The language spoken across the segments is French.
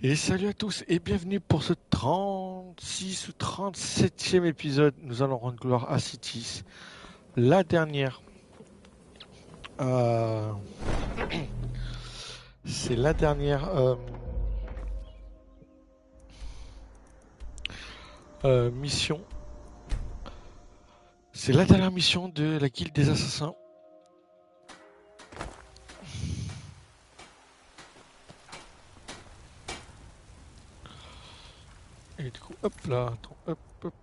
Et salut à tous et bienvenue pour ce 36 ou 37e épisode. Nous allons rendre gloire à Cities. La dernière. euh, c'est la dernière mission. C'est la dernière mission de la guilde des assassins. Et du coup, hop là, attends, hop, hop.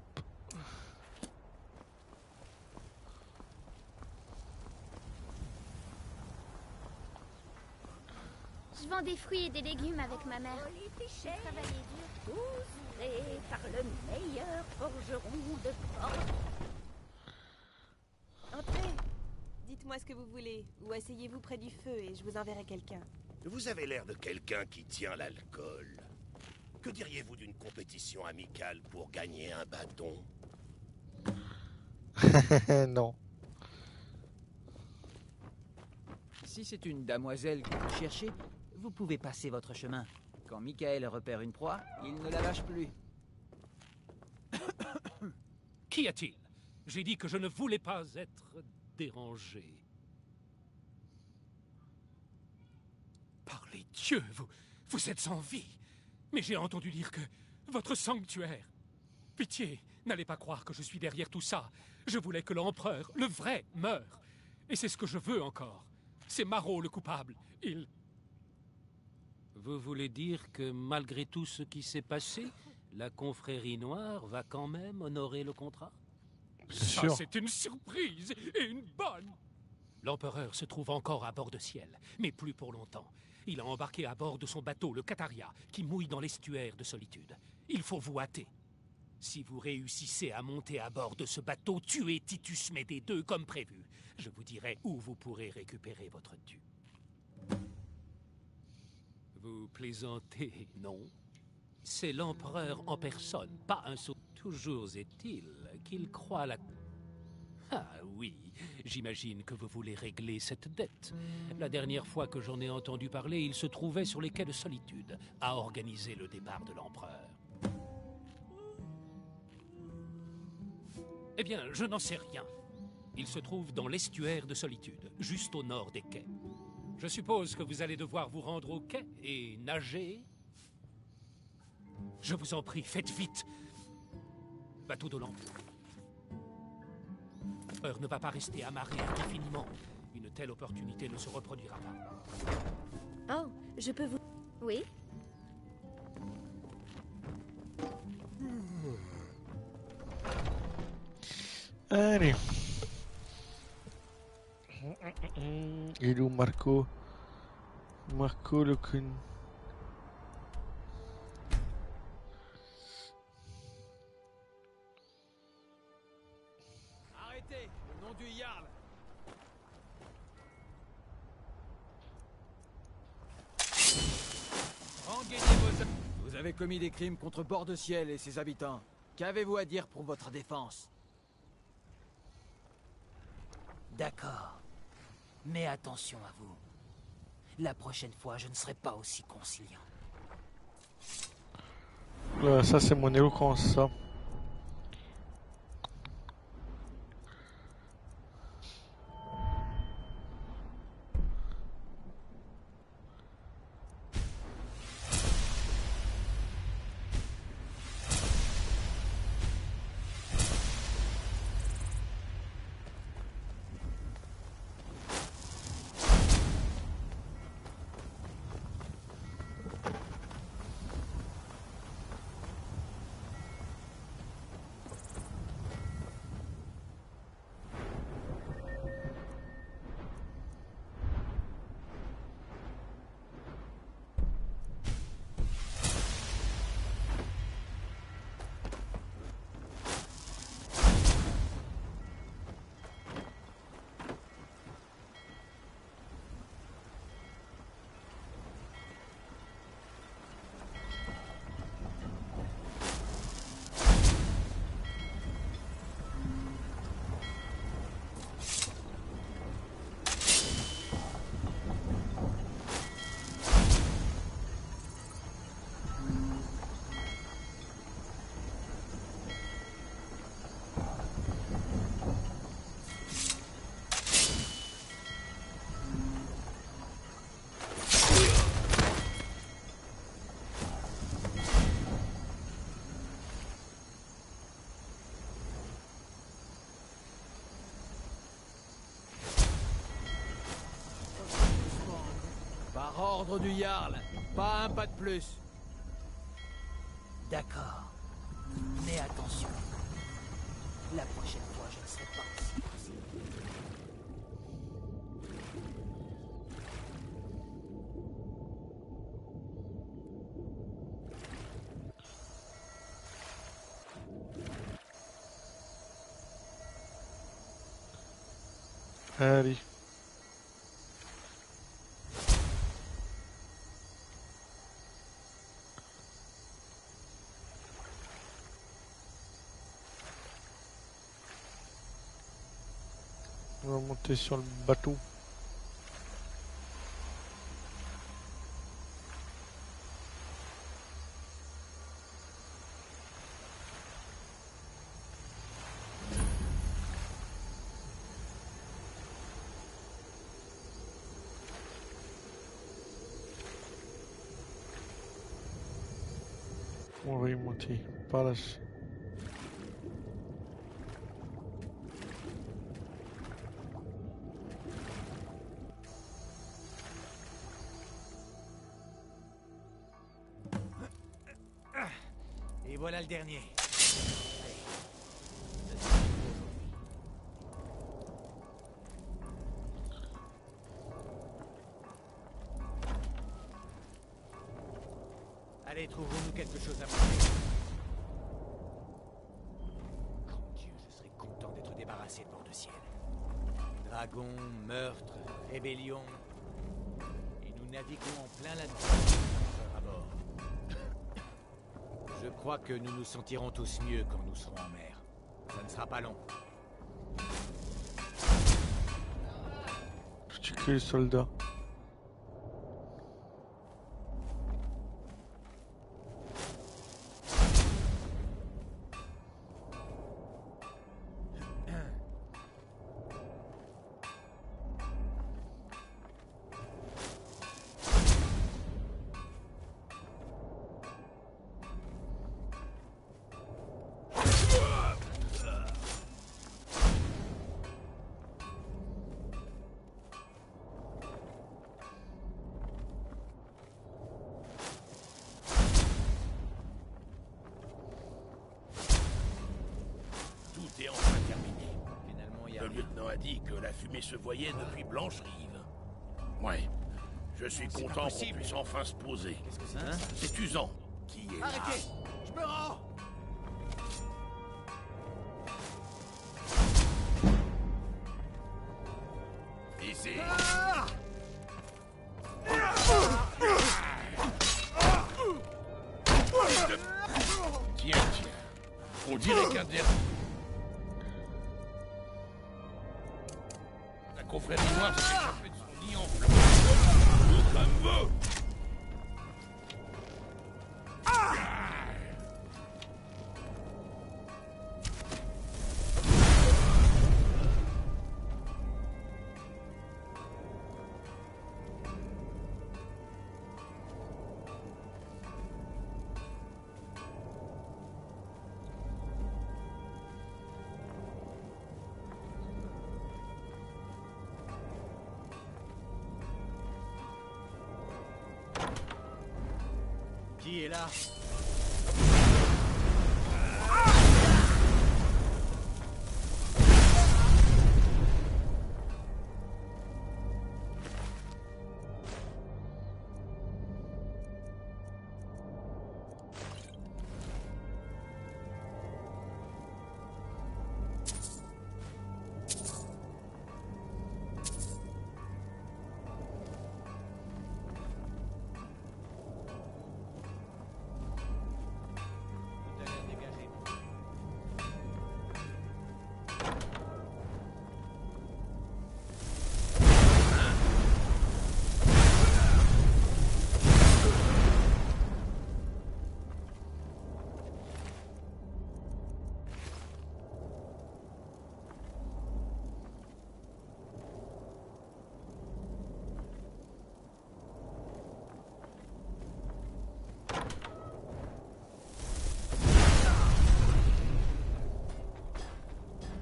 Je vends des fruits et des légumes avec ma mère. J'ai travaillé dur. Tous créés par le meilleur forgeron de Port. Entrez. Dites-moi ce que vous voulez, ou asseyez-vous près du feu et je vous enverrai quelqu'un. Vous avez l'air de quelqu'un qui tient l'alcool. Que diriez-vous d'une compétition amicale pour gagner un bâton? Non. Si c'est une damoiselle que vous cherchez, vous pouvez passer votre chemin. Quand Michael repère une proie, il ne la lâche plus. Qu'y a-t-il? J'ai dit que je ne voulais pas être dérangé. Par les dieux, vous êtes en vie. Mais j'ai entendu dire que votre sanctuaire... Pitié, n'allez pas croire que je suis derrière tout ça. Je voulais que l'empereur, le vrai, meure. Et c'est ce que je veux encore. C'est Marot le coupable. Il... Vous voulez dire que malgré tout ce qui s'est passé, la confrérie noire va quand même honorer le contrat? Bien Ça, sûr. c'est une surprise et une bonne. L'empereur se trouve encore à bord de Ciel, mais plus pour longtemps. Il a embarqué à bord de son bateau, le Cataria, qui mouille dans l'estuaire de Solitude. Il faut vous hâter. Si vous réussissez à monter à bord de ce bateau, tuez Titus Médée II comme prévu. Je vous dirai où vous pourrez récupérer votre dû. Vous plaisantez, non? C'est l'empereur en personne, pas un saut. Toujours est-il qu'il croit la... Ah oui, j'imagine que vous voulez régler cette dette. La dernière fois que j'en ai entendu parler, il se trouvait sur les quais de Solitude, à organiser le départ de l'empereur. Eh bien, je n'en sais rien. Il se trouve dans l'estuaire de Solitude, juste au nord des quais. Je suppose que vous allez devoir vous rendre au quai et nager. Je vous en prie, faites vite. Bateau de l'empereur ne va pas rester amarré indéfiniment. Une telle opportunité ne se reproduira pas. Oh, je peux vous... Oui? Allez. Il est où Marco? Marco le con. Arrêtez, le nom du Jarl. Rengainez vos... Vous avez commis des crimes contre Bord-de-Ciel et ses habitants. Qu'avez-vous à dire pour votre défense? D'accord. Mais attention à vous. La prochaine fois, je ne serai pas aussi conciliant. Ça c'est mon éloquence ça. Par ordre du Jarl, pas un pas de plus. D'accord. Mais attention. La prochaine fois, je ne serai pas aussi. Allez. On va monter sur le bateau. On va y monter par là. Et voilà le dernier. Allez, trouvons-nous quelque chose à manger. Grand Dieu, je serais content d'être débarrassé de bord de ciel. Dragon, meurtre, rébellion. Et nous naviguons en plein là-dedans. À bord. Je crois que nous nous sentirons tous mieux quand nous serons en mer. Ça ne sera pas long. Petit cul, soldat. Tout est enfin terminé. Finalement, il y a Le rien. lieutenant a dit que la fumée se voyait depuis Blanche-Rive. Ouais. Je suis C'est content pas qu'on possible. puisse enfin se poser. Qu'est-ce que c'est que ça? C'est Usan qui est là. Arrêtez! Je me rends! Ici. Tiens, tiens. On dirait qu'un dernier. La confrérie noire s'est échappée de son nid en flammes. Comme vous. Qui est là? Tout a l'air dégagé.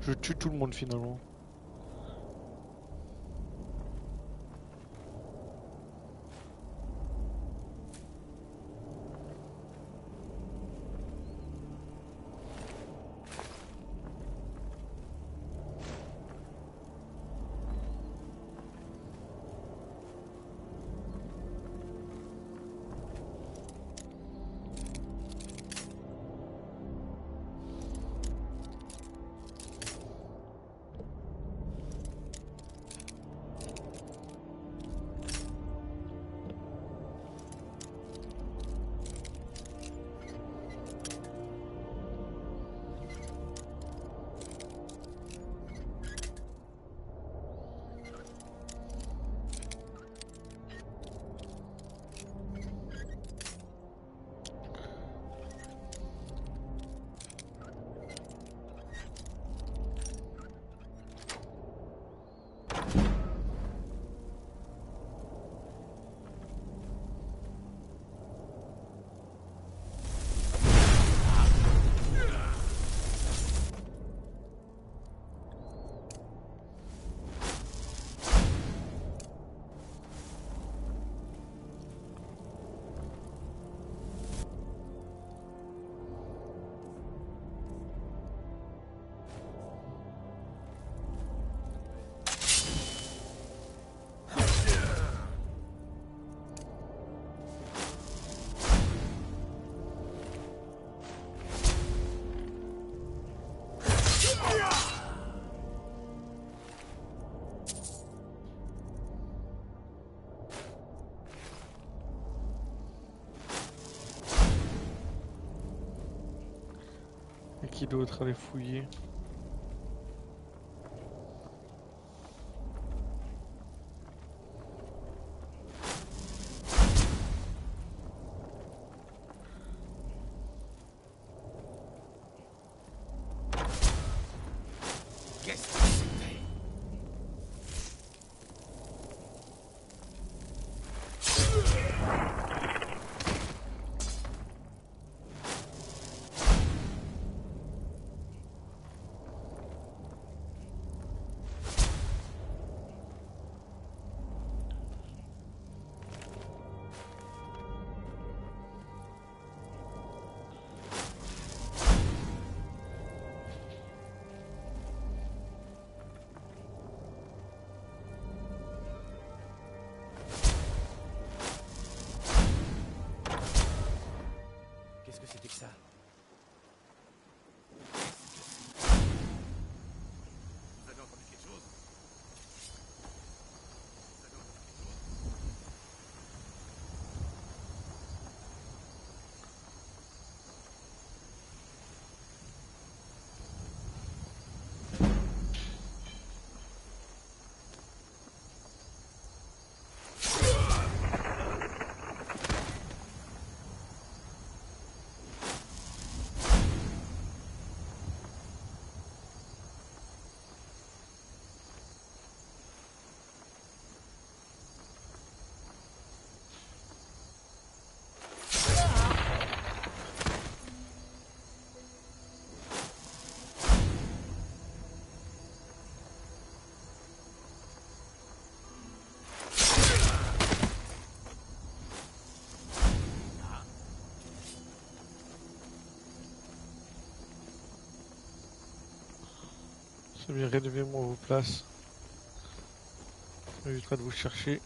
Je tue tout le monde finalement. qui d'autre aller fouiller? Qu'est-ce que c'était? Qu'est-ce que c'était que ça? Vous avez entendu quelque chose? C'est bien, relevez-moi vos places. Ça évitera de vous chercher.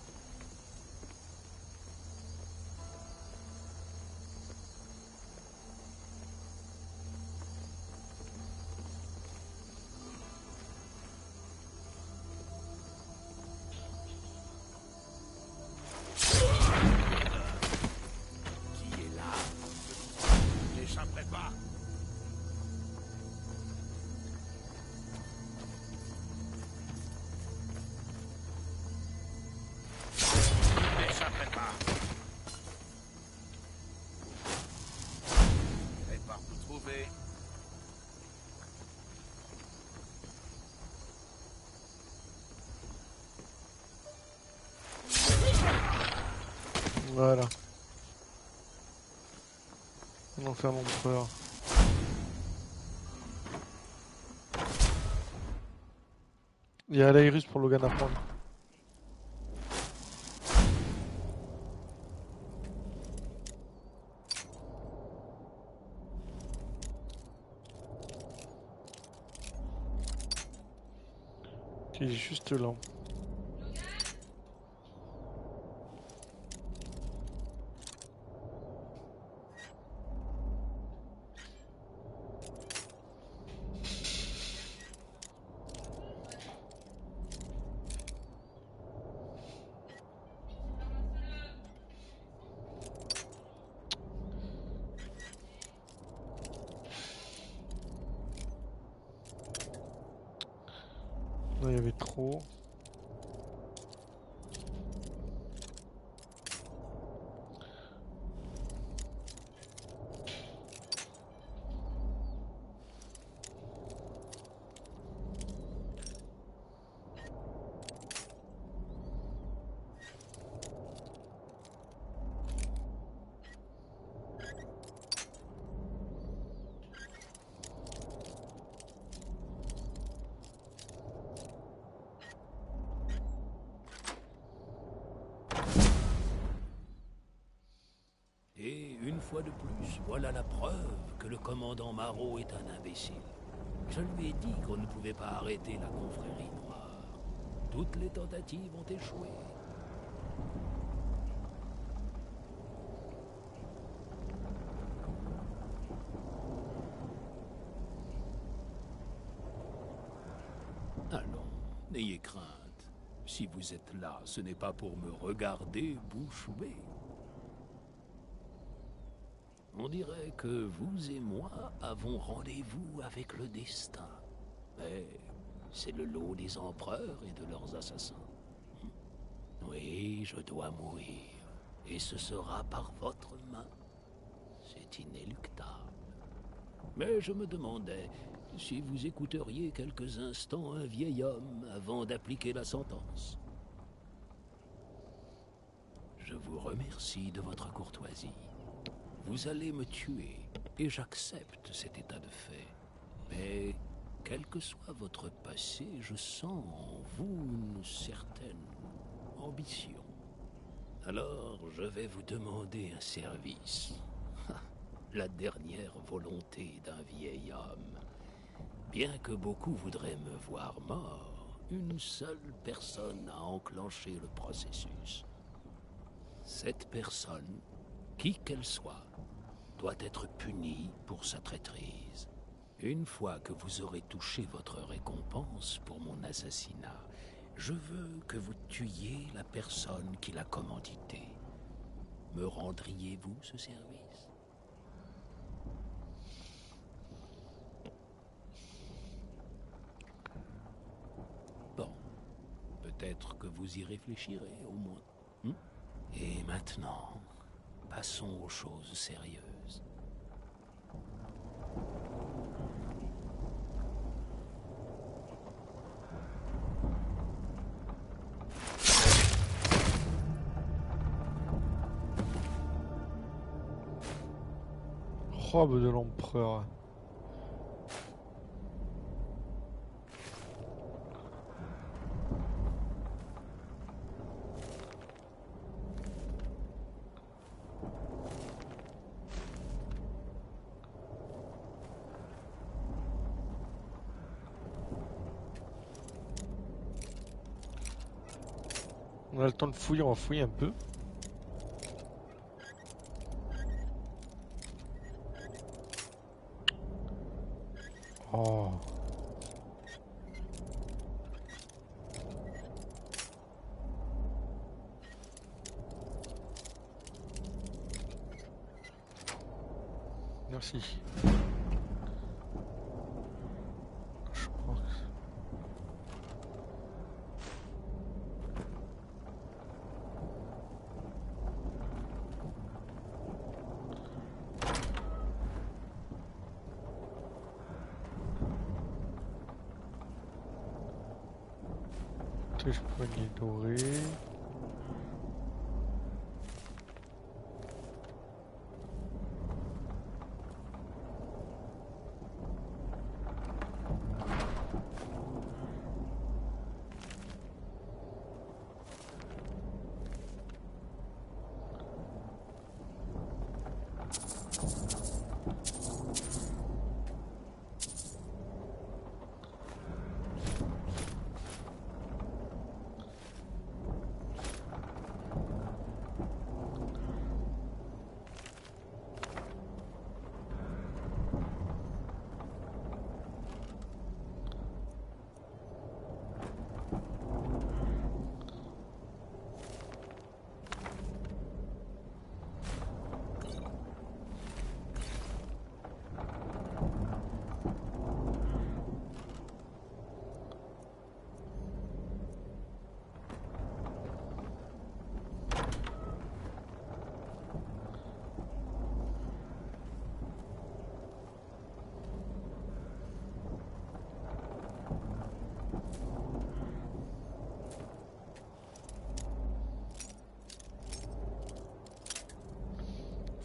Qui est là? J'échapperai pas. J'échapperai pas. Je vais pas vous trouver. Voilà. On en fait un empereur. Il y a l'Airus pour Logan à prendre. Qui est juste là. Là, il y avait trop. Et une fois de plus, voilà la preuve que le commandant Marot est un imbécile. Je lui ai dit qu'on ne pouvait pas arrêter la confrérie noire. Toutes les tentatives ont échoué. Allons, n'ayez crainte. Si vous êtes là, ce n'est pas pour me regarder bouche bée. On dirait que vous et moi avons rendez-vous avec le destin. Mais c'est le lot des empereurs et de leurs assassins. Oui, je dois mourir. Et ce sera par votre main. C'est inéluctable. Mais je me demandais si vous écouteriez quelques instants un vieil homme avant d'appliquer la sentence. Je vous remercie de votre courtoisie. Vous allez me tuer, et j'accepte cet état de fait. Mais, quel que soit votre passé, je sens en vous une certaine ambition. Alors, je vais vous demander un service. La dernière volonté d'un vieil homme. Bien que beaucoup voudraient me voir mort, une seule personne a enclenché le processus. Cette personne, qui qu'elle soit, doit être punie pour sa traîtrise. Une fois que vous aurez touché votre récompense pour mon assassinat, je veux que vous tuiez la personne qui l'a commandité. Me rendriez-vous ce service? Bon, peut-être que vous y réfléchirez au moins. Et maintenant, passons aux choses sérieuses. Robe de l'empereur. On a le temps de fouiller, on va fouiller un peu. Oh. Merci. Je crois que... Touche poignée dorée.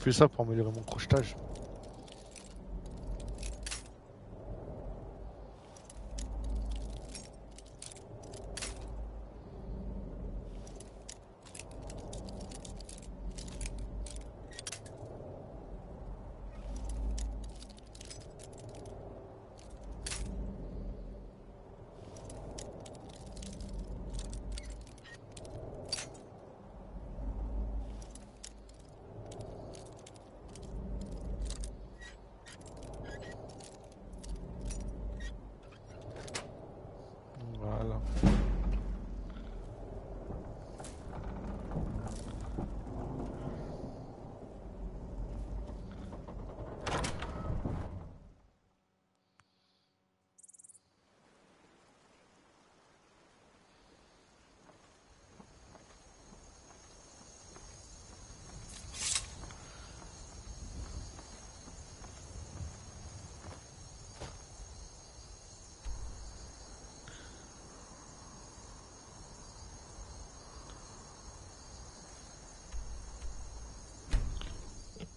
Je fais ça pour améliorer mon crochetage.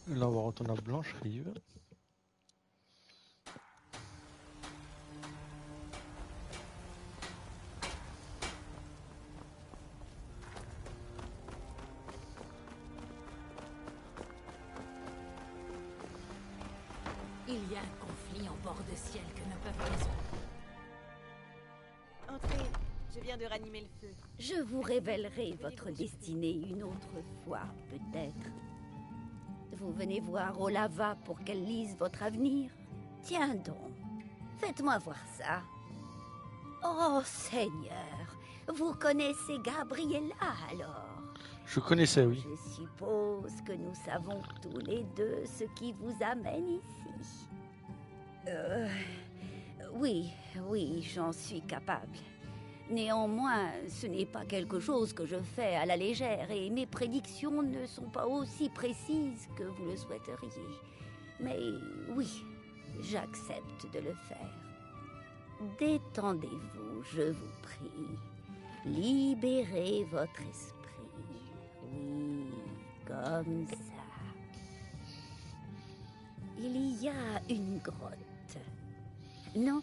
Là, on va retourner à Blanche-Rive. Il y a un conflit en bord de ciel que ne peuvent résoudre. Entrez, je viens de ranimer le feu. Je vous révélerai votre destinée une autre fois, peut-être. Vous venez voir Olava pour qu'elle lise votre avenir? Tiens donc, faites-moi voir ça. Oh, Seigneur, vous connaissez Gabriella, alors? Je connaissais, oui. Je suppose que nous savons tous les deux ce qui vous amène ici. Oui, j'en suis capable. Néanmoins, ce n'est pas quelque chose que je fais à la légère et mes prédictions ne sont pas aussi précises que vous le souhaiteriez. Mais oui, j'accepte de le faire. Détendez-vous, je vous prie. Libérez votre esprit. Oui, comme ça. Il y a une grotte. Non,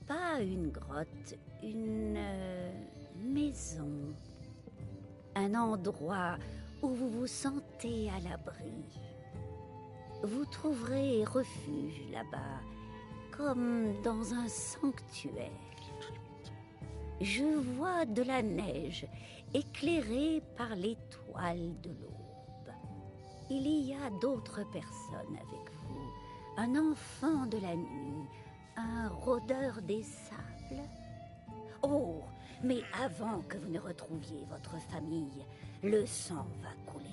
pas une grotte, une maison. Un endroit où vous vous sentez à l'abri. Vous trouverez refuge là-bas, comme dans un sanctuaire. Je vois de la neige éclairée par l'étoile de l'aube. Il y a d'autres personnes avec vous. Un enfant de la nuit, un rôdeur des sables. Oh, mais avant que vous ne retrouviez votre famille, le sang va couler.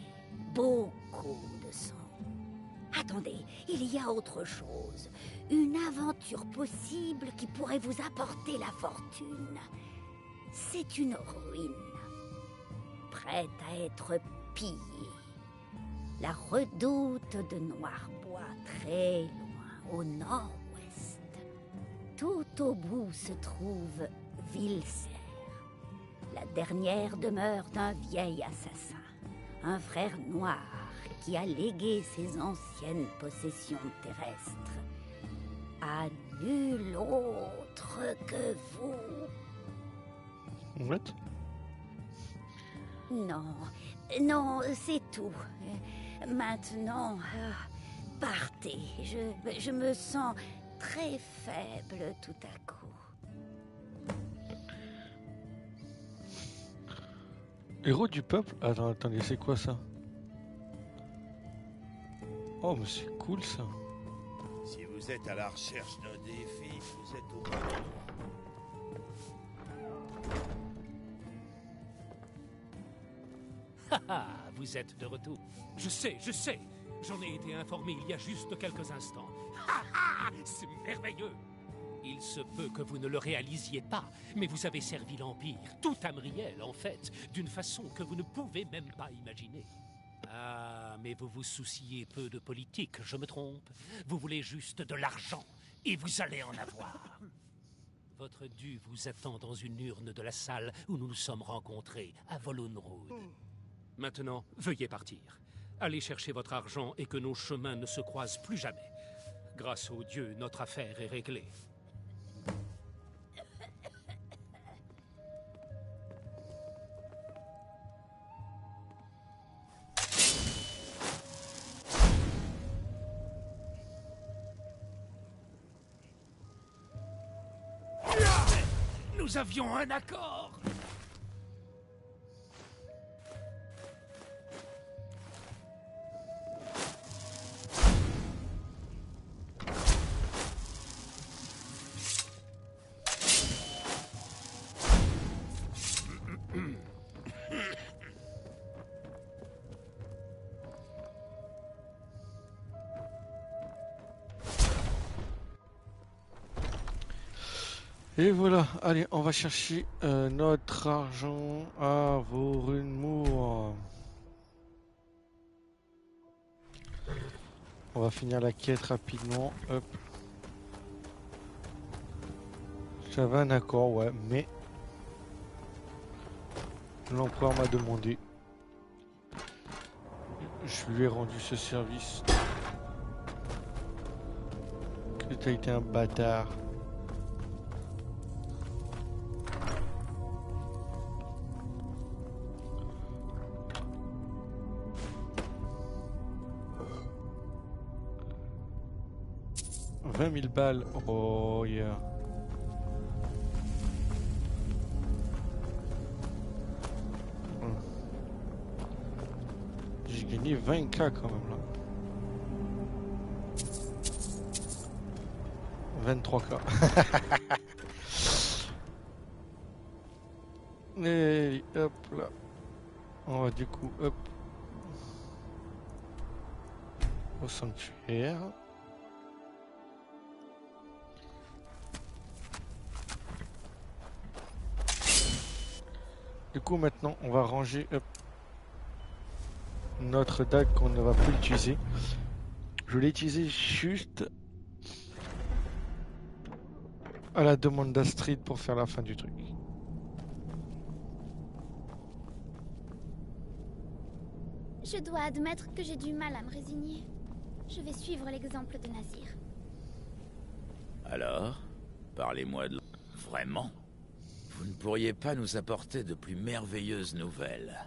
Beaucoup de sang. Attendez, il y a autre chose. Une aventure possible qui pourrait vous apporter la fortune. C'est une ruine, prête à être pillée. La redoute de Noirbois, très loin au nord-ouest. Tout au bout se trouve Vilser, la dernière demeure d'un vieil assassin, un frère noir qui a légué ses anciennes possessions terrestres à nul autre que vous. What? Non, c'est tout. Maintenant, partez. Je me sens très faible tout à coup. Héros du peuple? Attendez, c'est quoi ça? Oh, mais c'est cool ça. Si vous êtes à la recherche d'un défi, vous êtes au bon endroit. Ah, vous êtes de retour. Je sais. J'en ai été informé il y a juste quelques instants. C'est merveilleux. Il se peut que vous ne le réalisiez pas, mais vous avez servi l'Empire, tout Tamriel en fait, d'une façon que vous ne pouvez même pas imaginer. Ah, mais vous vous souciez peu de politique, je me trompe. Vous voulez juste de l'argent, et vous allez en avoir. Votre dû vous attend dans une urne de la salle où nous nous sommes rencontrés, à Volunrud. Maintenant, veuillez partir. Allez chercher votre argent et que nos chemins ne se croisent plus jamais. Grâce aux dieux, notre affaire est réglée. Nous avions un accord. Et voilà, allez, on va chercher notre argent à Vorunmoor. On va finir la quête rapidement. Hop. J'avais un accord, ouais, mais l'empereur m'a demandé. Je Je lui ai rendu ce service. Que t'as été un bâtard. « 20 000 balles. Oh yeah. J'ai gagné 20K quand même là. 23K. Et hop là. On va du coup hop au sanctuaire. Du coup maintenant on va ranger hop, notre dague qu'on ne va plus utiliser. Je l'ai utilisé juste à la demande d'Astrid pour faire la fin du truc. Je dois admettre que j'ai du mal à me résigner. Je vais suivre l'exemple de Nazir. Alors, parlez-moi de... Vraiment? Vous ne pourriez pas nous apporter de plus merveilleuses nouvelles?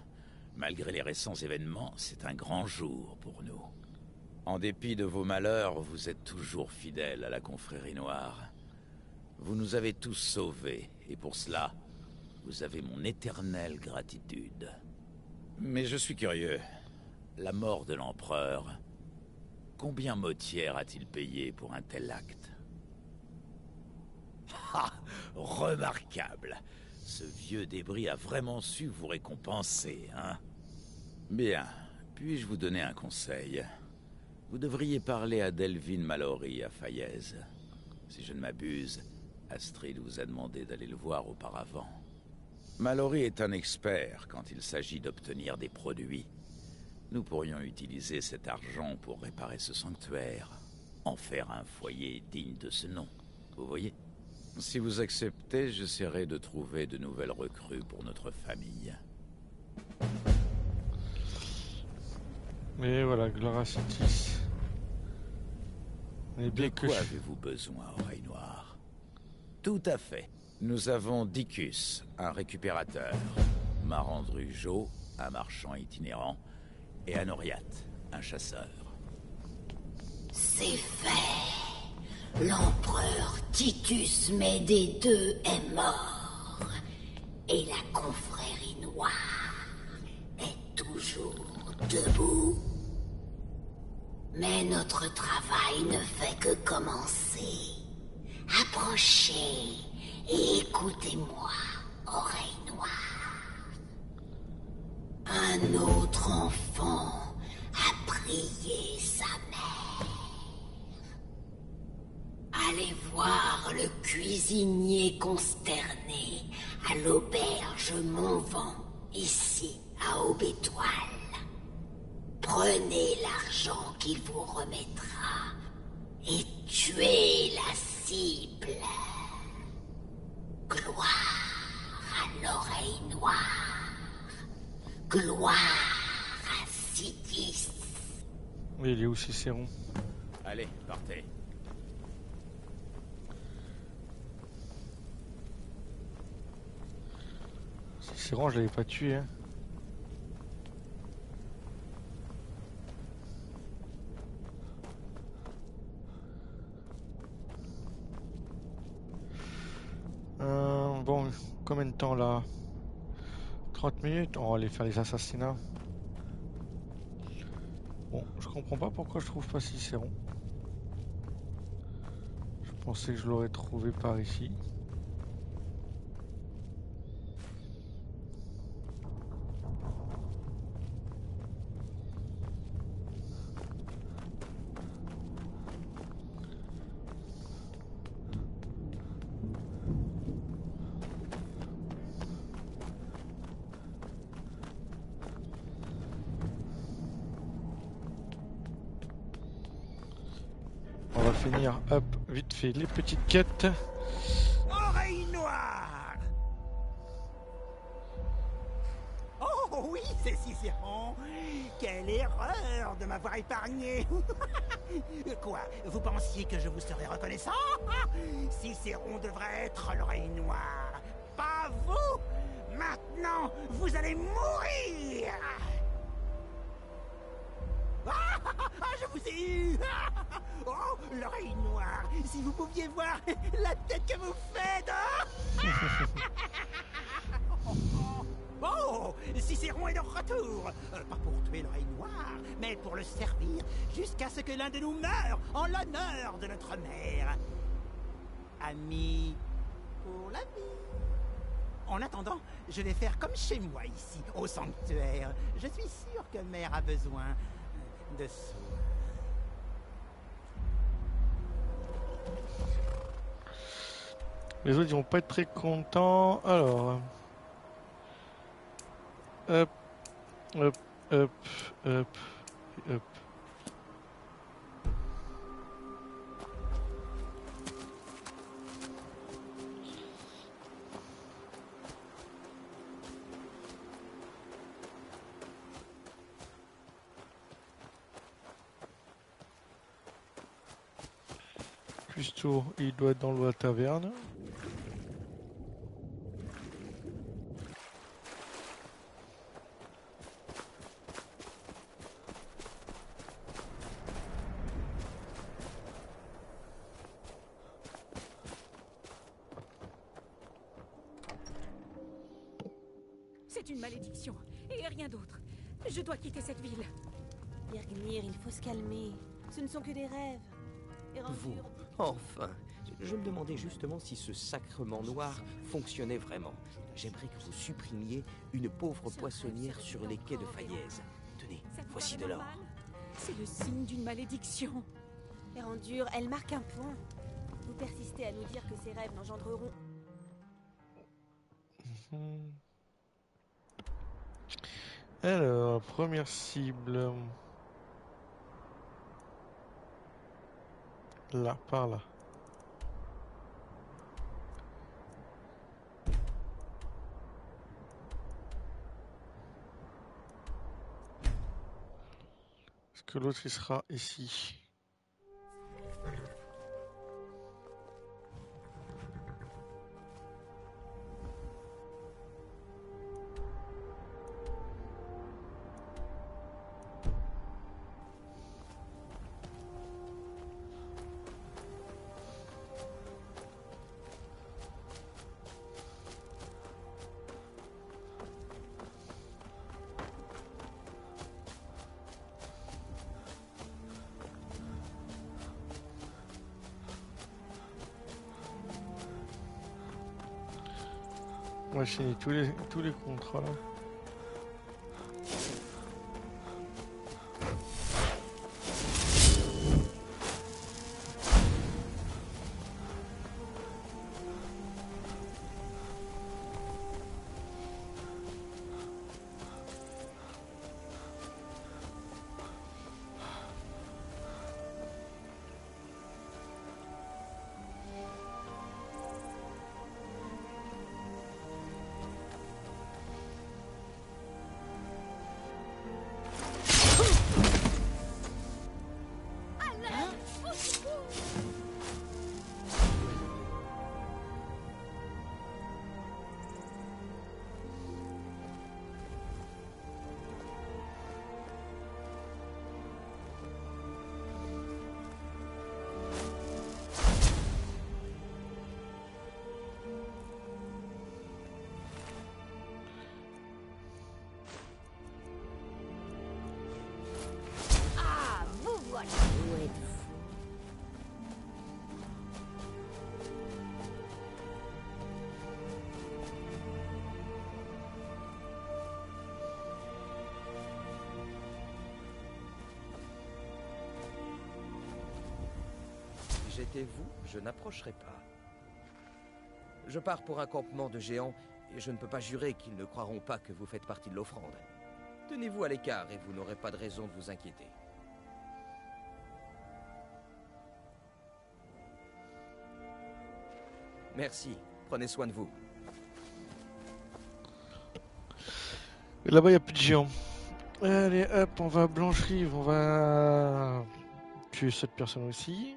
Malgré les récents événements, c'est un grand jour pour nous. En dépit de vos malheurs, vous êtes toujours fidèles à la confrérie noire. Vous nous avez tous sauvés, et pour cela, vous avez mon éternelle gratitude. Mais je suis curieux. La mort de l'empereur, combien Mautière a-t-il payé pour un tel acte? Ah, remarquable. Ce vieux débris a vraiment su vous récompenser, hein? Bien, puis-je vous donner un conseil? Vous devriez parler à Delvin Mallory à Faillaise. Si je ne m'abuse, Astrid vous a demandé d'aller le voir auparavant. Mallory est un expert quand il s'agit d'obtenir des produits. Nous pourrions utiliser cet argent pour réparer ce sanctuaire, en faire un foyer digne de ce nom, vous voyez? Si vous acceptez, j'essaierai de trouver de nouvelles recrues pour notre famille. Mais voilà, Gloria Citis. De quoi avez-vous besoin, Oreille Noire? Tout à fait. Nous avons Dicus, un récupérateur, Marandrujo, un marchand itinérant, et Anoriat, un chasseur. C'est fait. L'empereur Titus Médée II est mort. Et la confrérie noire est toujours debout. Mais notre travail ne fait que commencer. Approchez et écoutez-moi, Oreille Noire. Un autre enfant a prié sa mère. Allez voir le cuisinier consterné à l'auberge Montvent, ici, à Aube-Étoile. Prenez l'argent qu'il vous remettra et tuez la cible. Gloire à l'Oreille Noire. Gloire à Citis. Oui, il est où Cicéron? Allez, partez. Cicéron, je l'avais pas tué, hein. Bon, combien de temps là? 30 minutes? On va aller faire les assassinats. Bon, je comprends pas pourquoi je trouve pas Cicéron. Je pensais que je l'aurais trouvé par ici. Finir, hop, vite fait les petites quêtes. Oreille Noire! Oh, Oh oui, c'est Cicéron. Quelle erreur de m'avoir épargné. Quoi, vous pensiez que je vous serais reconnaissant? Cicéron devrait être l'oreille noire. Pas vous. Maintenant, vous allez mourir. Je vous ai eu. Oh, l'oreille noire. Si vous pouviez voir la tête que vous faites. Oh, Cicéron est de retour. Pas pour tuer l'oreille noire, mais pour le servir jusqu'à ce que l'un de nous meure en l'honneur de notre mère. Ami pour la vie. En attendant, je vais faire comme chez moi ici, au sanctuaire. Je suis sûr que mère a besoin de soins. Les autres ils vont pas être très contents. Alors. Hop. Hop. Hop. Hop. Hop. Custo, il doit être dans la taverne. C'est une malédiction, et rien d'autre. Je dois quitter cette ville. Birgnir, il faut se calmer. Ce ne sont que des rêves. Vous, enfin. Je me demandais justement si ce sacrement noir fonctionnait vraiment. J'aimerais que vous supprimiez une pauvre poissonnière sur les quais de Faillaise. Tenez, voici de l'or. C'est le signe d'une malédiction. Erendure, elle marque un point. Vous persistez à nous dire que ces rêves n'engendreront... Alors, première cible. Là, par là. Est-ce que l'autre il sera ici? On va finir tous les contrats là. Si j'étais vous, je n'approcherais pas. Je pars pour un campement de géants, et je ne peux pas jurer qu'ils ne croiront pas que vous faites partie de l'offrande. Tenez-vous à l'écart et vous n'aurez pas de raison de vous inquiéter. Merci, prenez soin de vous. Et là-bas, il n'y a plus de géants. Allez, hop, on va à Blanche-Rive, on va tuer cette personne aussi.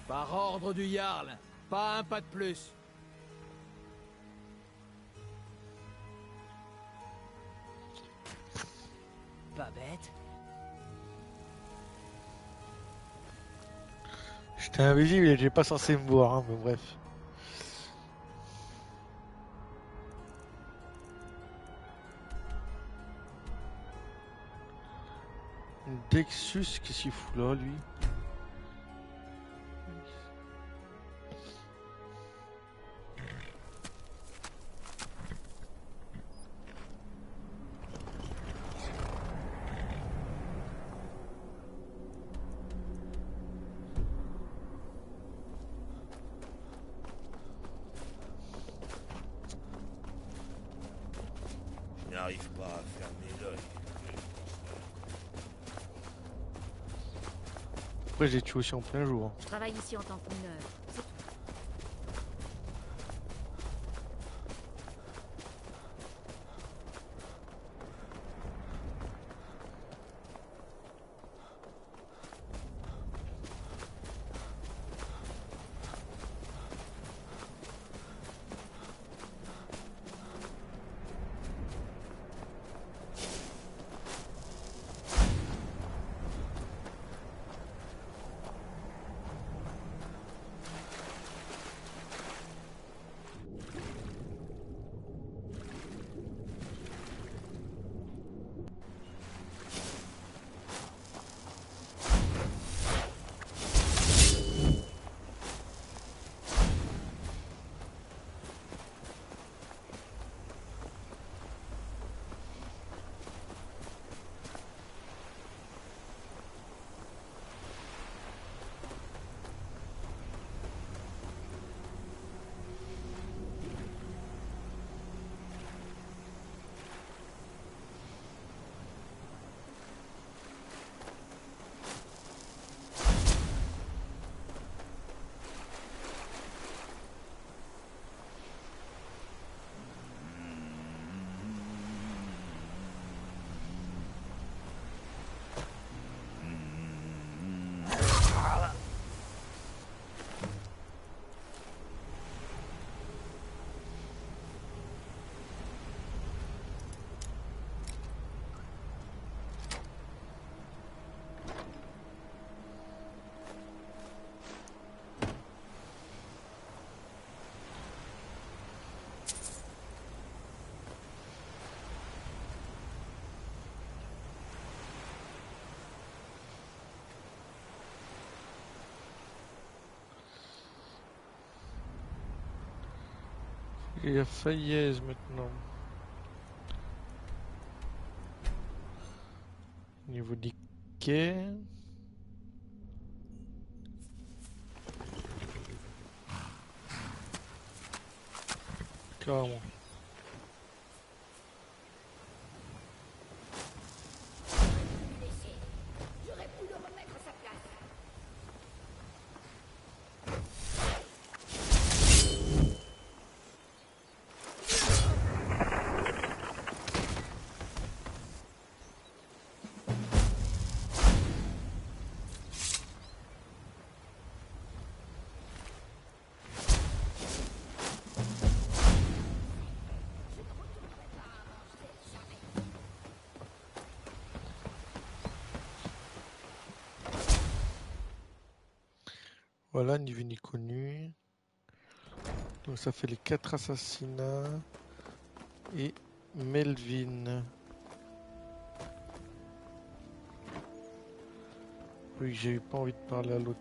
Par ordre du Jarl, pas un pas de plus. Pas bête. J'étais invisible et j'ai pas censé me voir, hein, mais bref. Dexus, qu'est-ce qu'il fout là, lui? Je n'arrive pas à fermer l'œil. Après, j'ai tué aussi en plein jour. Je travaille ici en tant que mineur. C'est tout. Il y a Fayez maintenant. Au niveau des quais. Carrément. J'aurais pu le remettre à sa place. Voilà, ni vu ni connu. Donc ça fait les 4 assassinats. Et Melvin. Oui, j'ai eu pas envie de parler à l'autre.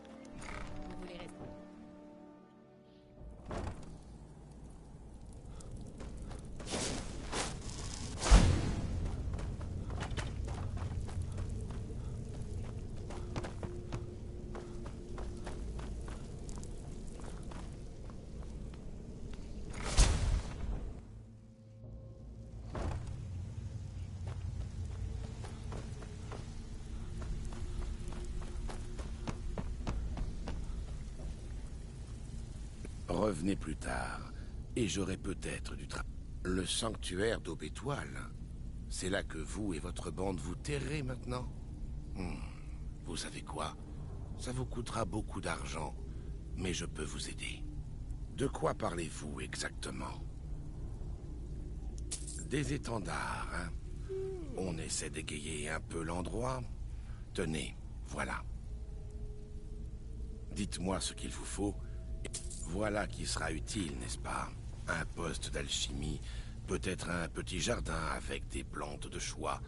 Revenez plus tard, et j'aurai peut-être du travail. Le sanctuaire d'Aube-Étoile. C'est là que vous et votre bande vous terrez maintenant? Vous savez quoi? Ça vous coûtera beaucoup d'argent, mais je peux vous aider. De quoi parlez-vous exactement? Des étendards, hein? On essaie d'égayer un peu l'endroit. Tenez, voilà. Dites-moi ce qu'il vous faut. Voilà qui sera utile, n'est-ce pas? Un poste d'alchimie, peut-être un petit jardin avec des plantes de choix.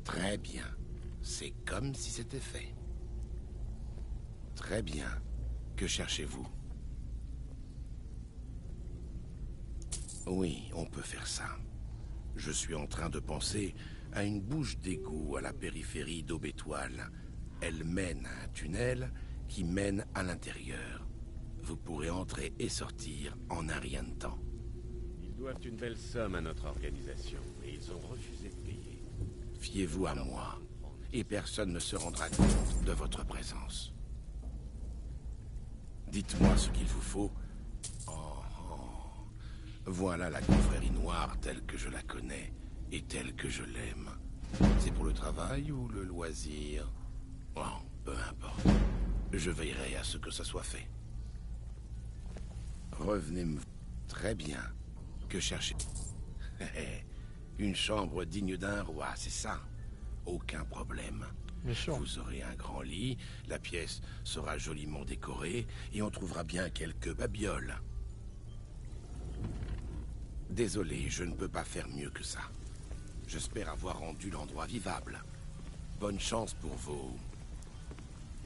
Très bien. C'est comme si c'était fait. Très bien. Que cherchez-vous? Oui, on peut faire ça. Je suis en train de penser à une bouche d'égout à la périphérie d'Aube-Étoile. Elle mène à un tunnel qui mène à l'intérieur. Vous pourrez entrer et sortir en un rien de temps. Ils doivent une belle somme à notre organisation, et ils ont refusé de payer. Fiez-vous à moi, et personne ne se rendra compte de votre présence. Dites-moi ce qu'il vous faut. Voilà la confrérie noire telle que je la connais, et telle que je l'aime. C'est pour le travail ou le loisir? Oh, peu importe. Je veillerai à ce que ça soit fait. Revenez me... Très bien. Que cherchez... Une chambre digne d'un roi, c'est ça? Aucun problème. Vous aurez un grand lit, la pièce sera joliment décorée, et on trouvera bien quelques babioles. Désolé, je ne peux pas faire mieux que ça. J'espère avoir rendu l'endroit vivable. Bonne chance pour vos...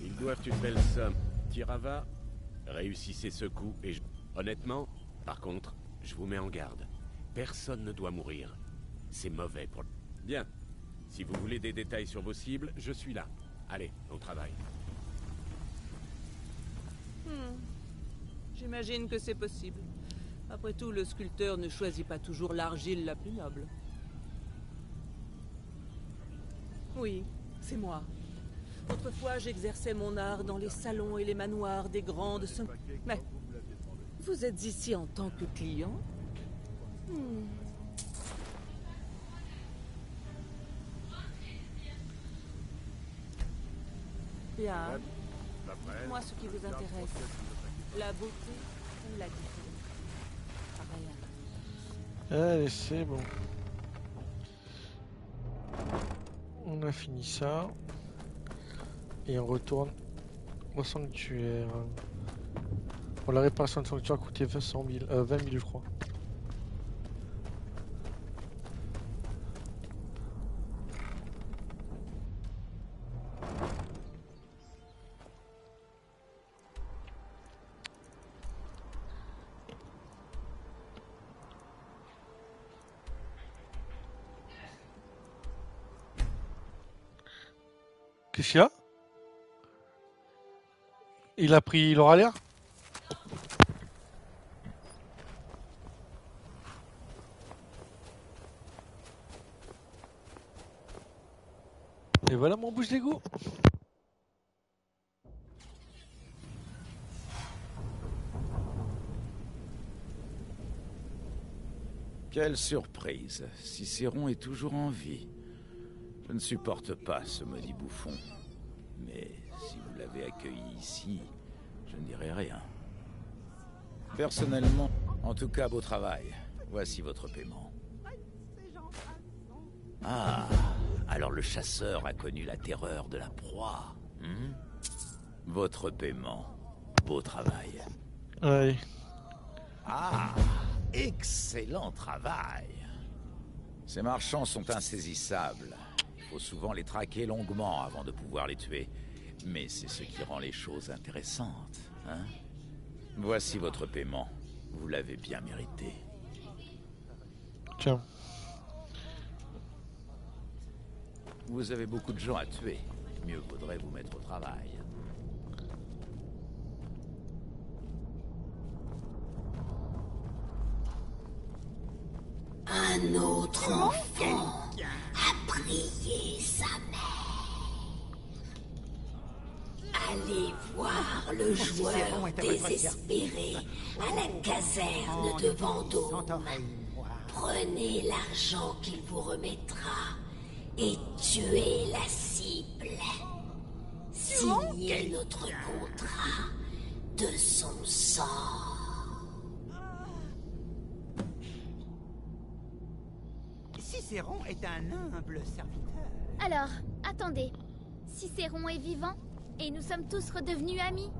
Ils doivent une belle somme. Tirava, réussissez ce coup et... Honnêtement, par contre, je vous mets en garde. Personne ne doit mourir. C'est mauvais pour... Bien. Si vous voulez des détails sur vos cibles, je suis là. Allez, au travail. J'imagine que c'est possible. Après tout, le sculpteur ne choisit pas toujours l'argile la plus noble. Oui, c'est moi. Autrefois, j'exerçais mon art dans les salons et les manoirs des grandes... Mais vous êtes ici en tant que client? Bien. Dites-moi ce qui vous intéresse. La beauté ou la différence? Allez, c'est bon. On a fini ça. Et on retourne au sanctuaire. Bon, la réparation du sanctuaire a coûté 20 000, je crois. Qu'est-ce qu'il y a? Il a pris l'air. Et voilà mon bouche d'égout. Quelle surprise. Cicéron est toujours en vie. Je ne supporte pas ce maudit bouffon. Mais si vous l'avez accueilli ici, je ne dirai rien. Personnellement, en tout cas, beau travail. Voici votre paiement. Ah, alors le chasseur a connu la terreur de la proie. Votre paiement. Beau travail. Oui. Ah, excellent travail. Ces marchands sont insaisissables. Il faut souvent les traquer longuement avant de pouvoir les tuer. Mais c'est ce qui rend les choses intéressantes, hein? Voici votre paiement. Vous l'avez bien mérité. Tiens. Vous avez beaucoup de gens à tuer. Mieux vaudrait vous mettre au travail. Un autre enfant a prié sa mère. Allez voir le joueur désespéré à la caserne de Vendôme. Prenez l'argent qu'il vous remettra et tuez la cible. Signez notre contrat de son sang. Cicéron est un humble serviteur. Alors, attendez. Cicéron est vivant et nous sommes tous redevenus amis.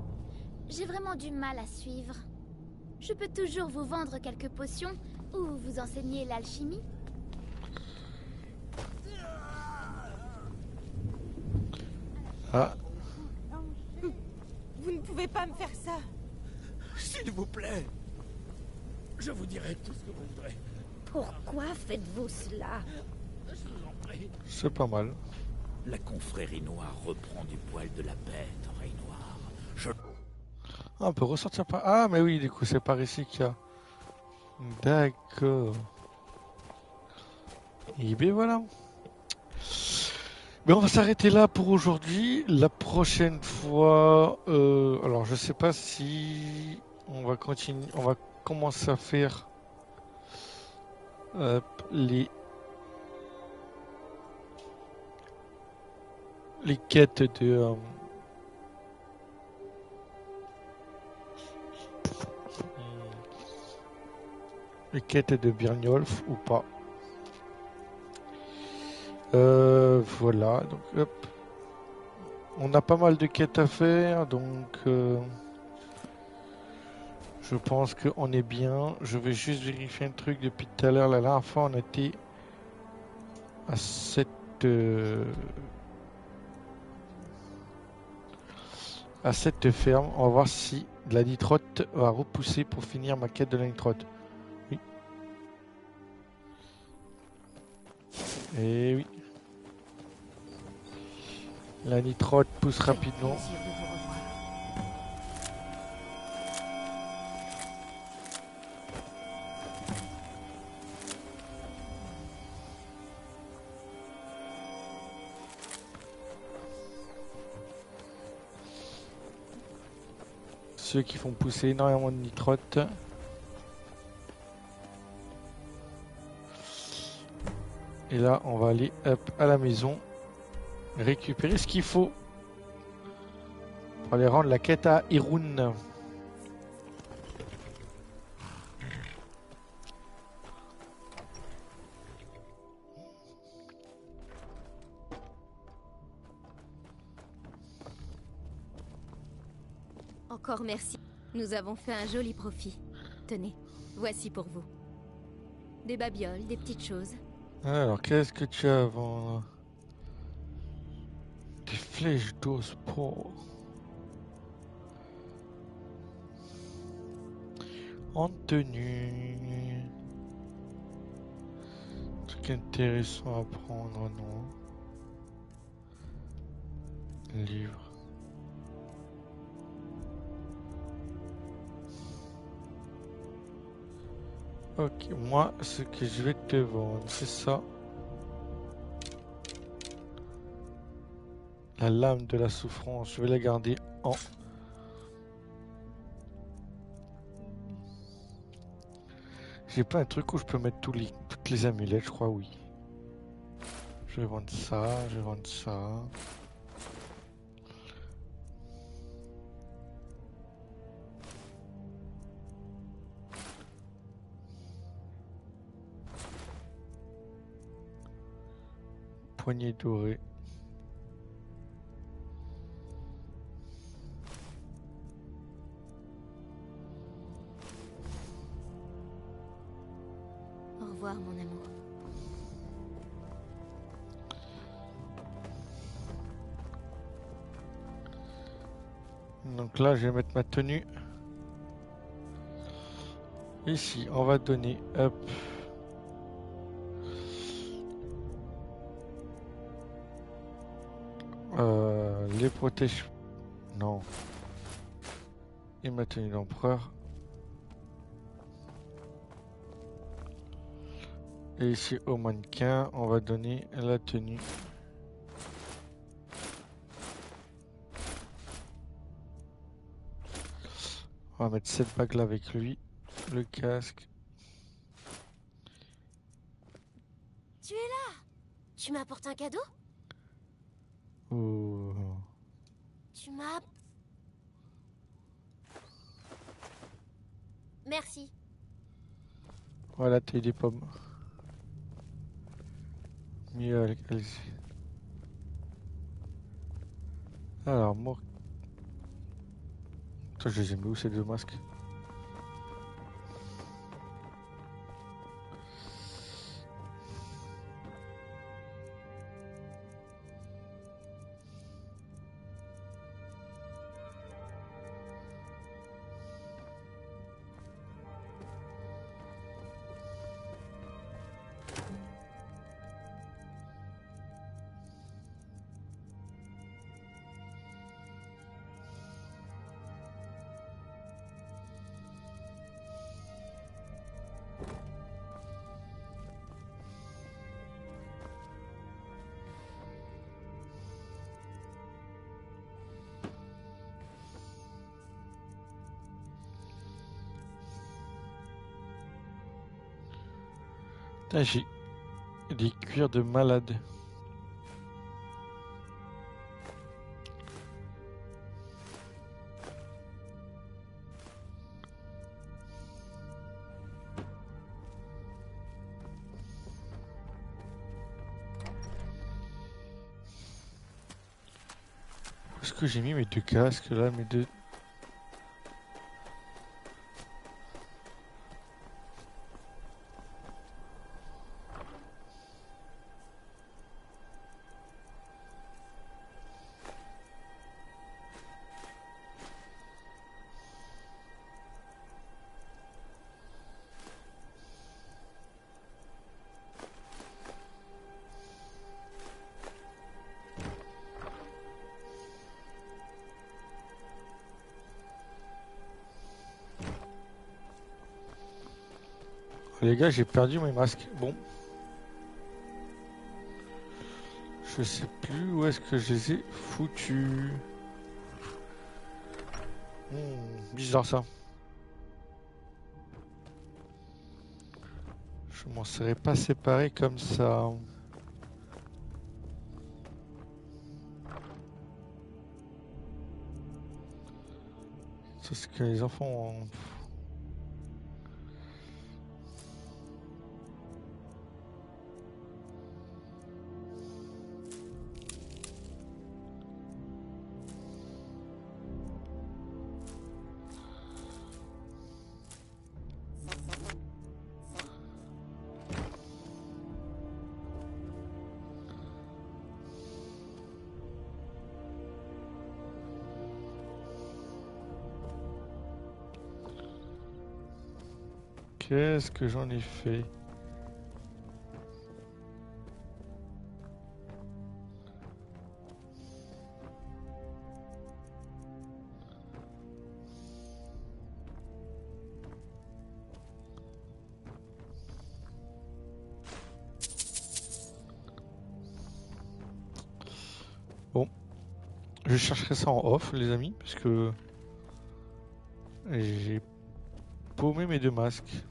J'ai vraiment du mal à suivre. Je peux toujours vous vendre quelques potions ou vous enseigner l'alchimie. Ah. Vous ne pouvez pas me faire ça. S'il vous plaît. Je vous dirai tout ce que vous voudrez. Pourquoi faites-vous cela? Je vous en prie. C'est pas mal. La confrérie noire reprend du poil de la bête, Rey Noir. Ah, on peut ressortir par... Ah, mais oui, du coup, c'est par ici qu'il y a... D'accord. Et bien voilà. Mais on va s'arrêter là pour aujourd'hui. La prochaine fois... alors, je sais pas si... On va continuer... On va commencer à faire... les quêtes de... les quêtes de Birnjolf ou pas. Voilà, donc hop. On a pas mal de quêtes à faire, donc je pense qu'on est bien. Je vais juste vérifier un truc depuis tout à l'heure. La dernière fois, on était à cette ferme. On va voir si la nitrote va repousser pour finir ma quête de la nitrote. Oui. Et oui. La nitrote pousse rapidement. Ceux qui font pousser énormément de nitrote. Et là, on va aller hop, à la maison, récupérer ce qu'il faut pour aller rendre la quête à Irun. Encore merci. Nous avons fait un joli profit. Tenez, voici pour vous. Des babioles, des petites choses. Alors, qu'est-ce que tu as avant? Des flèches d'os pour... En tenue. Truc intéressant à prendre, non? Livre. Ok, moi, ce que je vais te vendre, c'est ça. La lame de la souffrance, je vais la garder en... J'ai pas un truc où je peux mettre toutes les amulettes, je crois, oui. Je vais vendre ça, je vais vendre ça. Poignée dorée. Au revoir, mon amour. Donc là, je vais mettre ma tenue. Ici, on va donner, hop. Les protège... Non. Et ma tenue d'empereur. Et ici, au mannequin, on va donner la tenue. On va mettre cette bague là avec lui, le casque. Tu es là? Tu m'apportes un cadeau? Oh. Tu m'as... Merci. Voilà, t'as eu des pommes. Mieux, allez-y. Alors, moi... Attends, je les ai mis où ces deux masques? Putain, j'ai des cuirs de malade. Où est-ce que j'ai mis mes deux casques là, mes deux... Les gars, j'ai perdu mes masques. Bon. Je sais plus où est-ce que je les ai foutus. Bizarre ça. Je m'en serais pas séparé comme ça. C'est ce que les enfants ont... Qu'est-ce que j'en ai fait? Bon, je chercherai ça en off, les amis, parce que j'ai paumé mes deux masques.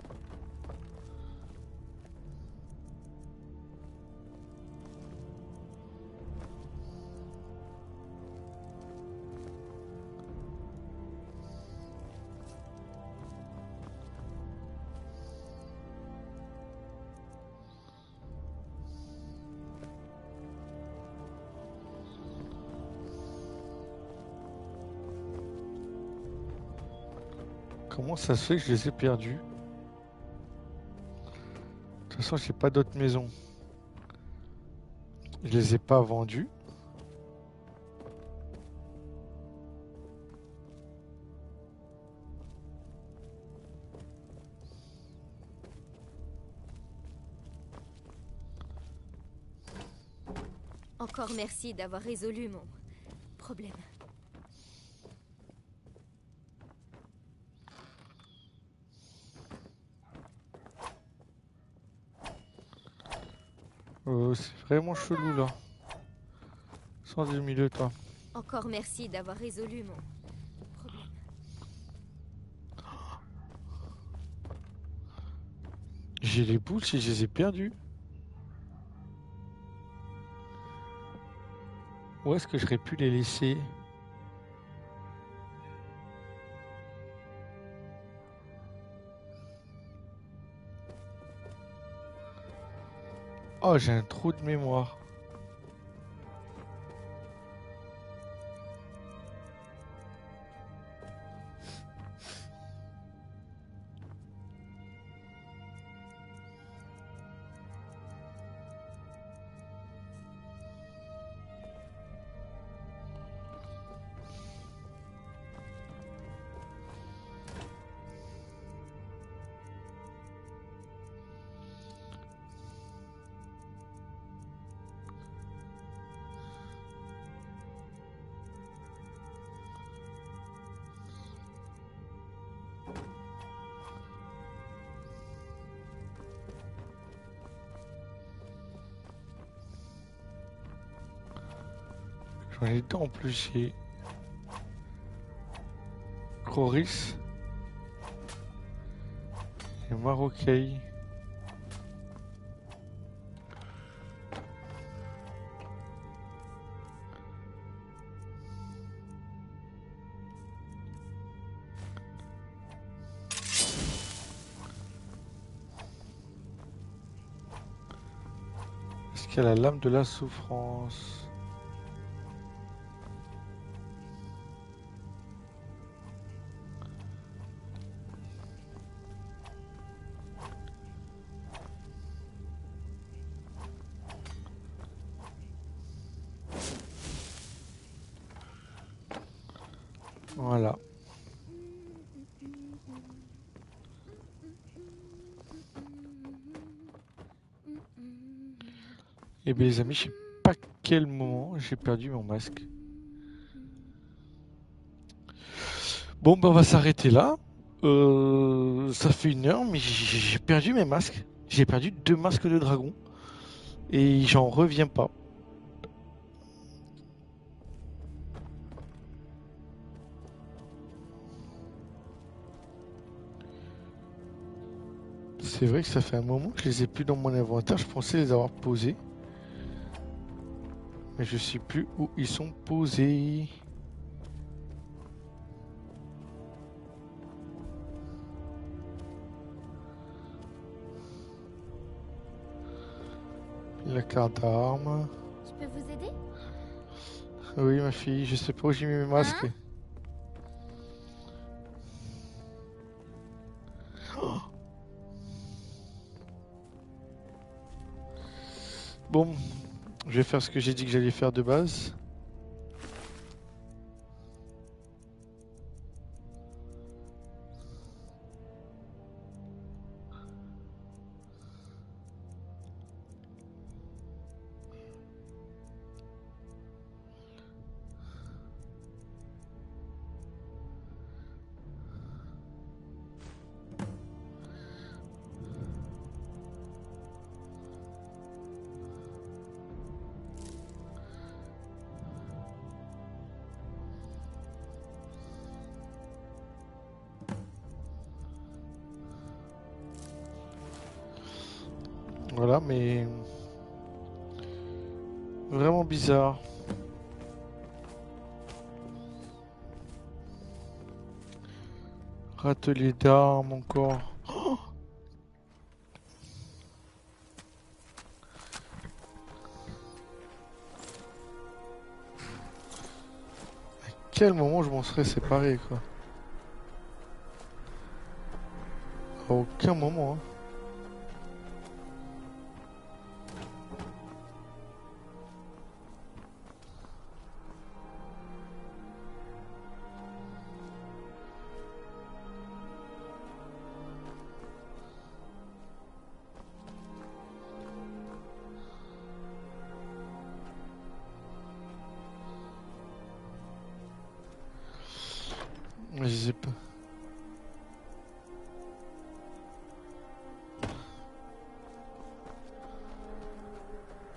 Comment ça se fait que je les ai perdus? De toute façon, j'ai pas d'autres maisons. Je les ai pas vendus. Encore merci d'avoir résolu mon problème. C'est vraiment chelou là. Sans du milieu, toi. Encore merci d'avoir résolu mon problème. j'ai les boules si je les ai perdues. Où est-ce que j'aurais pu les laisser? Oh, j'ai un trou de mémoire. J'en ai deux en plus chez Chloris et Marokei. Est-ce qu'il y a la lame de la souffrance? Voilà. Et bien les amis, je sais pas quel moment j'ai perdu mon masque. Bon ben on va s'arrêter là. Ça fait 1 heure, mais j'ai perdu mes masques. J'ai perdu 2 masques de dragon. Et j'en reviens pas. C'est vrai que ça fait un moment que je les ai plus dans mon inventaire. Je pensais les avoir posés. Mais je sais plus où ils sont posés. La carte d'armes. Je peux vous aider? Oui ma fille, je sais pas où j'ai mis mes masques. Hein? Bon, je vais faire ce que j'ai dit que j'allais faire de base. Voilà, mais vraiment bizarre. Râtelier d'armes encore. Oh, à quel moment je m'en serais séparé quoi? À aucun moment. Hein. Je sais pas.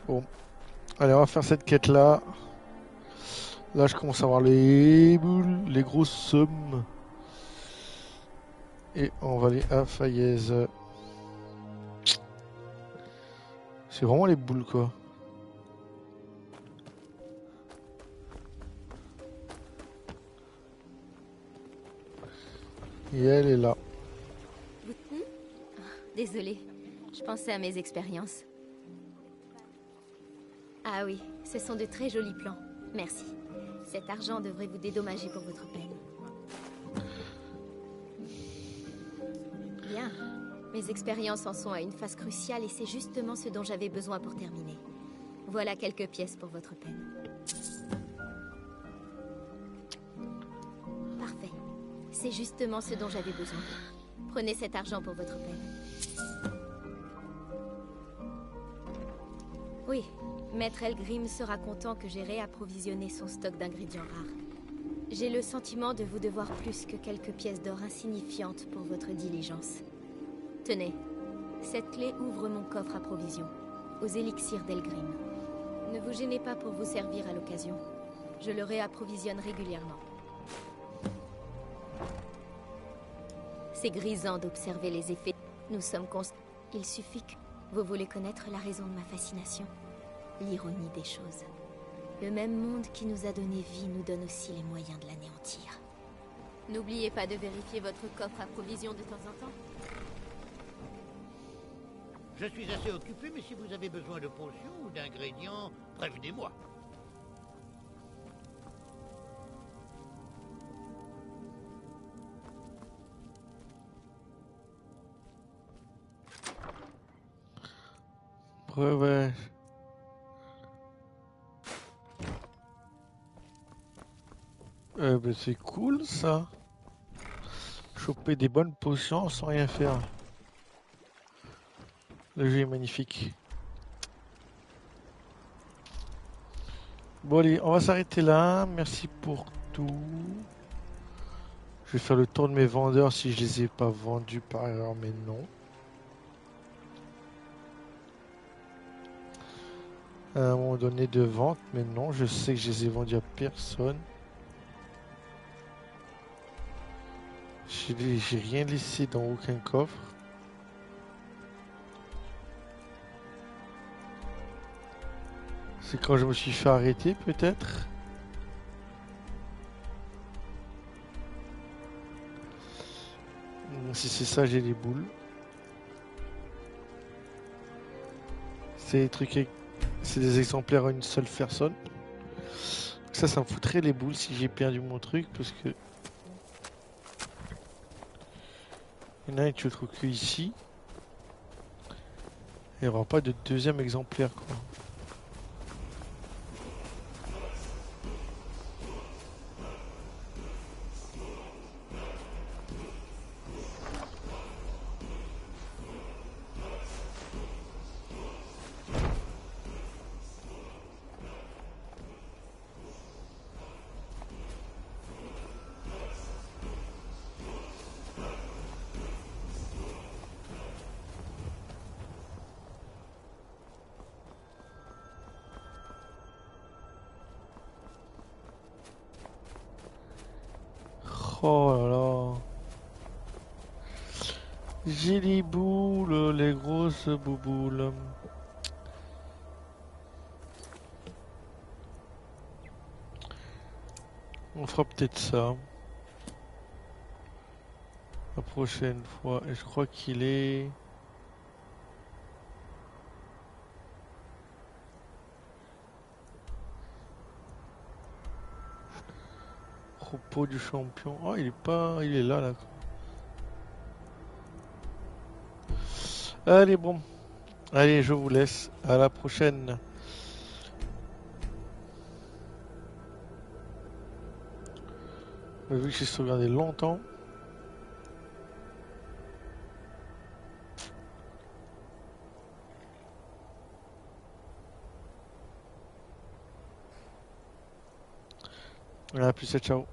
Bon. Allez, on va faire cette quête là. Là, je commence à avoir les boules, les grosses sommes. Et on va aller à Faillaise. C'est vraiment les boules quoi. Et elle est là. Désolée, je pensais à mes expériences. Ah oui, ce sont de très jolis plans. Merci. Cet argent devrait vous dédommager pour votre peine. Bien. Mes expériences en sont à une phase cruciale et c'est justement ce dont j'avais besoin pour terminer. Voilà quelques pièces pour votre peine. Parfait. C'est justement ce dont j'avais besoin. Prenez cet argent pour votre peine. Oui, Maître Elgrim sera content que j'ai réapprovisionné son stock d'ingrédients rares. J'ai le sentiment de vous devoir plus que quelques pièces d'or insignifiantes pour votre diligence. Tenez, cette clé ouvre mon coffre à provisions, aux élixirs d'Elgrim. Ne vous gênez pas pour vous servir à l'occasion. Je le réapprovisionne régulièrement. C'est grisant d'observer les effets. Nous sommes constants. Il suffit que... Vous voulez connaître la raison de ma fascination? L'ironie des choses. Le même monde qui nous a donné vie nous donne aussi les moyens de l'anéantir. N'oubliez pas de vérifier votre coffre à provisions de temps en temps. Je suis assez occupé, mais si vous avez besoin de potions ou d'ingrédients, prévenez-moi. Ouais. Ben c'est cool ça. Choper des bonnes potions sans rien faire. Le jeu est magnifique. Bon allez, on va s'arrêter là. Merci pour tout. Je vais faire le tour de mes vendeurs si je les ai pas vendus par erreur, mais non. À un moment donné de vente, mais non, je sais que je les ai vendus à personne. J'ai rien laissé dans aucun coffre. C'est quand je me suis fait arrêter peut-être. Si c'est ça, j'ai les boules. C'est des trucs avec... C'est des exemplaires à une seule personne. Ça me foutrait les boules si j'ai perdu mon truc parce que... Il y en a un tu le trouves que ici. Il n'y aura pas de deuxième exemplaire quoi. Oh là là. J'ai les boules, les grosses bouboules. On fera peut-être ça. La prochaine fois. Et je crois qu'il est... Propos du champion. Oh, il est pas... Il est là, là. Allez, bon. Allez, je vous laisse. À la prochaine. Vu que j'ai sauvegardé longtemps. À plus, ciao.